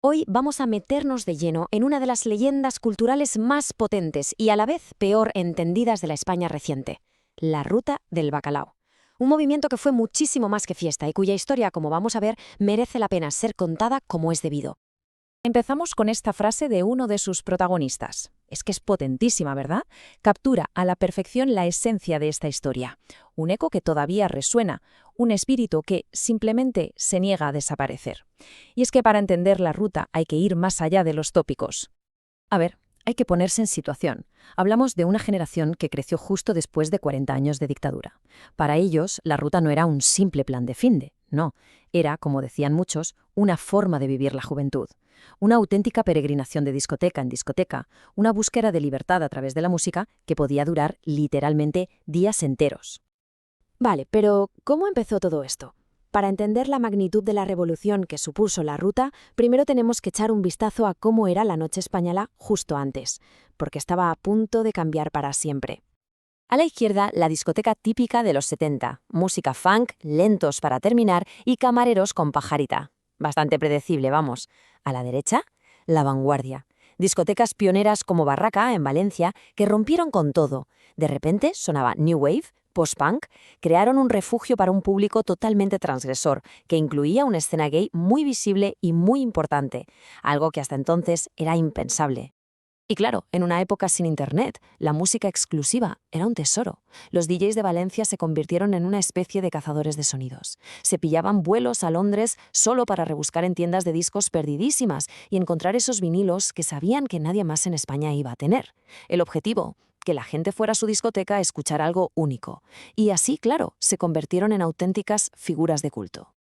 Hoy vamos a meternos de lleno en una de las leyendas culturales más potentes y a la vez peor entendidas de la España reciente, la Ruta del Bacalao. Un movimiento que fue muchísimo más que fiesta y cuya historia, como vamos a ver, merece la pena ser contada como es debido. Empezamos con esta frase de uno de sus protagonistas. Es que es potentísima, ¿verdad? Captura a la perfección la esencia de esta historia. Un eco que todavía resuena, un espíritu que simplemente se niega a desaparecer. Y es que para entender la ruta hay que ir más allá de los tópicos. A ver, hay que ponerse en situación. Hablamos de una generación que creció justo después de 40 años de dictadura. Para ellos, la ruta no era un simple plan de finde, no. Era, como decían muchos, una forma de vivir la juventud. Una auténtica peregrinación de discoteca en discoteca, una búsqueda de libertad a través de la música que podía durar literalmente días enteros. Vale, pero ¿cómo empezó todo esto? Para entender la magnitud de la revolución que supuso la ruta, primero tenemos que echar un vistazo a cómo era la noche española justo antes, porque estaba a punto de cambiar para siempre. A la izquierda, la discoteca típica de los 70, música funk, lentos para terminar y camareros con pajarita. Bastante predecible, vamos. A la derecha, la vanguardia. Discotecas pioneras como Barraca, en Valencia, que rompieron con todo. De repente sonaba New Wave, post-punk, crearon un refugio para un público totalmente transgresor, que incluía una escena gay muy visible y muy importante, algo que hasta entonces era impensable. Y claro, en una época sin internet, la música exclusiva era un tesoro. Los DJs de Valencia se convirtieron en una especie de cazadores de sonidos. Se pillaban vuelos a Londres solo para rebuscar en tiendas de discos perdidísimas y encontrar esos vinilos que sabían que nadie más en España iba a tener. El objetivo, que la gente fuera a su discoteca a escuchar algo único. Y así, claro, se convirtieron en auténticas figuras de culto.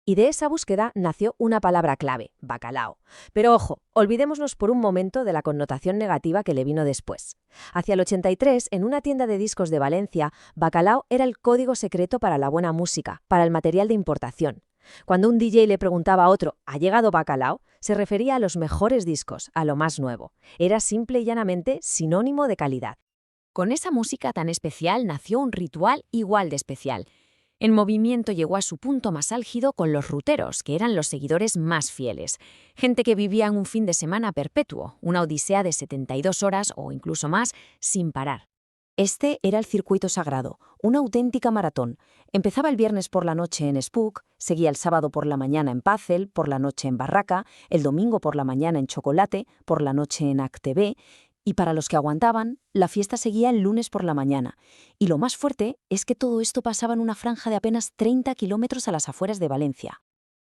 Y de esa búsqueda nació una palabra clave, bacalao. Pero ojo, olvidémonos por un momento de la connotación negativa que le vino después. Hacia el 83, en una tienda de discos de Valencia, bacalao era el código secreto para la buena música, para el material de importación. Cuando un DJ le preguntaba a otro, ¿ha llegado bacalao?, se refería a los mejores discos, a lo más nuevo. Era simple y llanamente sinónimo de calidad. Con esa música tan especial nació un ritual igual de especial. El movimiento llegó a su punto más álgido con los ruteros, que eran los seguidores más fieles. Gente que vivía en un fin de semana perpetuo, una odisea de 72 horas o incluso más, sin parar. Este era el circuito sagrado, una auténtica maratón. Empezaba el viernes por la noche en Spook, seguía el sábado por la mañana en Puzzle, por la noche en Barraca, el domingo por la mañana en Chocolate, por la noche en ACTV. Y para los que aguantaban, la fiesta seguía el lunes por la mañana. Y lo más fuerte es que todo esto pasaba en una franja de apenas 30 kilómetros a las afueras de Valencia.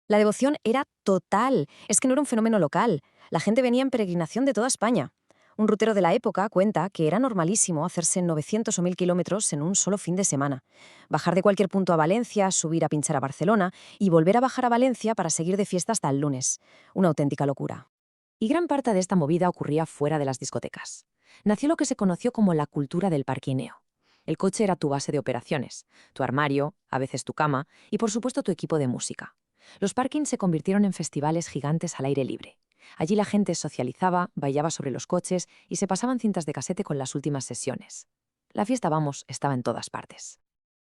La devoción era total, es que no era un fenómeno local. La gente venía en peregrinación de toda España. Un rutero de la época cuenta que era normalísimo hacerse 900 o 1000 kilómetros en un solo fin de semana. Bajar de cualquier punto a Valencia, subir a pinchar a Barcelona y volver a bajar a Valencia para seguir de fiesta hasta el lunes. Una auténtica locura. Y gran parte de esta movida ocurría fuera de las discotecas. Nació lo que se conoció como la cultura del parquineo. El coche era tu base de operaciones, tu armario, a veces tu cama y por supuesto tu equipo de música. Los parkings se convirtieron en festivales gigantes al aire libre. Allí la gente socializaba, bailaba sobre los coches y se pasaban cintas de casete con las últimas sesiones. La fiesta, vamos, estaba en todas partes.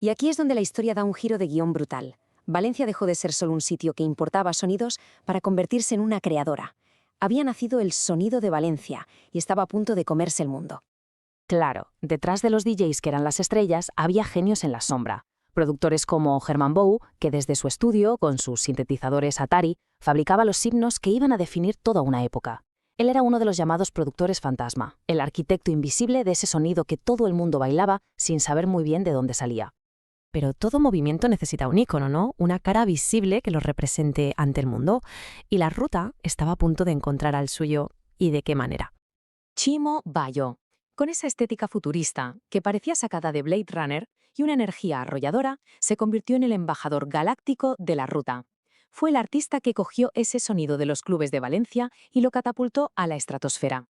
Y aquí es donde la historia da un giro de guión brutal. Valencia dejó de ser solo un sitio que importaba sonidos para convertirse en una creadora. Había nacido el sonido de Valencia y estaba a punto de comerse el mundo. Claro, detrás de los DJs que eran las estrellas había genios en la sombra. Productores como Herman Bou, que desde su estudio, con sus sintetizadores Atari, fabricaba los himnos que iban a definir toda una época. Él era uno de los llamados productores fantasma, el arquitecto invisible de ese sonido que todo el mundo bailaba sin saber muy bien de dónde salía. Pero todo movimiento necesita un ícono, ¿no? Una cara visible que lo represente ante el mundo. Y la ruta estaba a punto de encontrar al suyo. ¿Y de qué manera? Chimo Bayo, con esa estética futurista que parecía sacada de Blade Runner y una energía arrolladora, se convirtió en el embajador galáctico de la ruta. Fue el artista que cogió ese sonido de los clubes de Valencia y lo catapultó a la estratosfera.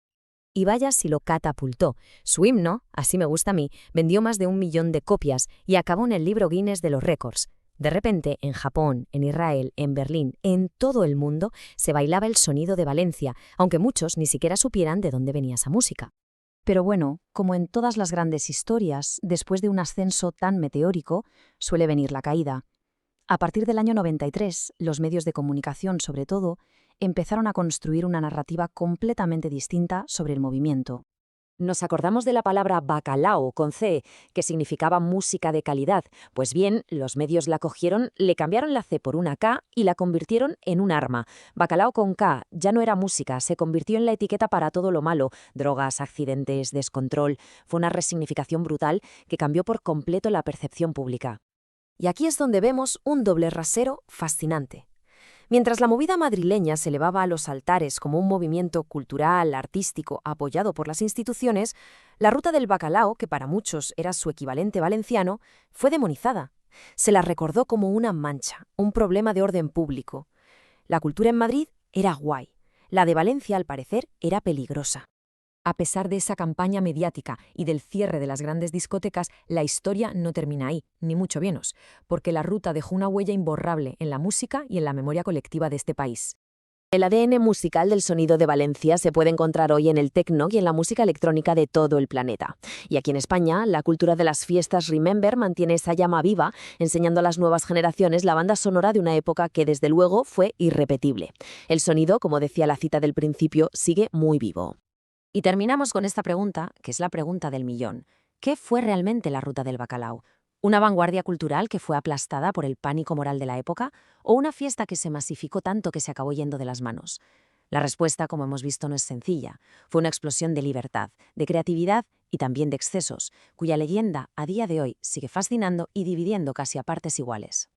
Y vaya si lo catapultó. Su himno, Así me gusta a mí, vendió más de 1 millón de copias y acabó en el libro Guinness de los récords. De repente, en Japón, en Israel, en Berlín, en todo el mundo, se bailaba el sonido de Valencia, aunque muchos ni siquiera supieran de dónde venía esa música. Pero bueno, como en todas las grandes historias, después de un ascenso tan meteórico, suele venir la caída. A partir del año 93, los medios de comunicación, sobre todo, empezaron a construir una narrativa completamente distinta sobre el movimiento. Nos acordamos de la palabra bacalao con C, que significaba música de calidad. Pues bien, los medios la cogieron, le cambiaron la C por una K y la convirtieron en un arma. Bacalao con K ya no era música, se convirtió en la etiqueta para todo lo malo: drogas, accidentes, descontrol. Fue una resignificación brutal que cambió por completo la percepción pública. Y aquí es donde vemos un doble rasero fascinante. Mientras la movida madrileña se elevaba a los altares como un movimiento cultural, artístico, apoyado por las instituciones, la ruta del bacalao, que para muchos era su equivalente valenciano, fue demonizada. Se la recordó como una mancha, un problema de orden público. La cultura en Madrid era guay. La de Valencia, al parecer, era peligrosa. A pesar de esa campaña mediática y del cierre de las grandes discotecas, la historia no termina ahí, ni mucho menos, porque la ruta dejó una huella imborrable en la música y en la memoria colectiva de este país. El ADN musical del sonido de Valencia se puede encontrar hoy en el techno y en la música electrónica de todo el planeta. Y aquí en España, la cultura de las fiestas Remember mantiene esa llama viva, enseñando a las nuevas generaciones la banda sonora de una época que desde luego fue irrepetible. El sonido, como decía la cita del principio, sigue muy vivo. Y terminamos con esta pregunta, que es la pregunta del millón. ¿Qué fue realmente la ruta del bacalao? ¿Una vanguardia cultural que fue aplastada por el pánico moral de la época? ¿O una fiesta que se masificó tanto que se acabó yendo de las manos? La respuesta, como hemos visto, no es sencilla. Fue una explosión de libertad, de creatividad y también de excesos, cuya leyenda a día de hoy sigue fascinando y dividiendo casi a partes iguales.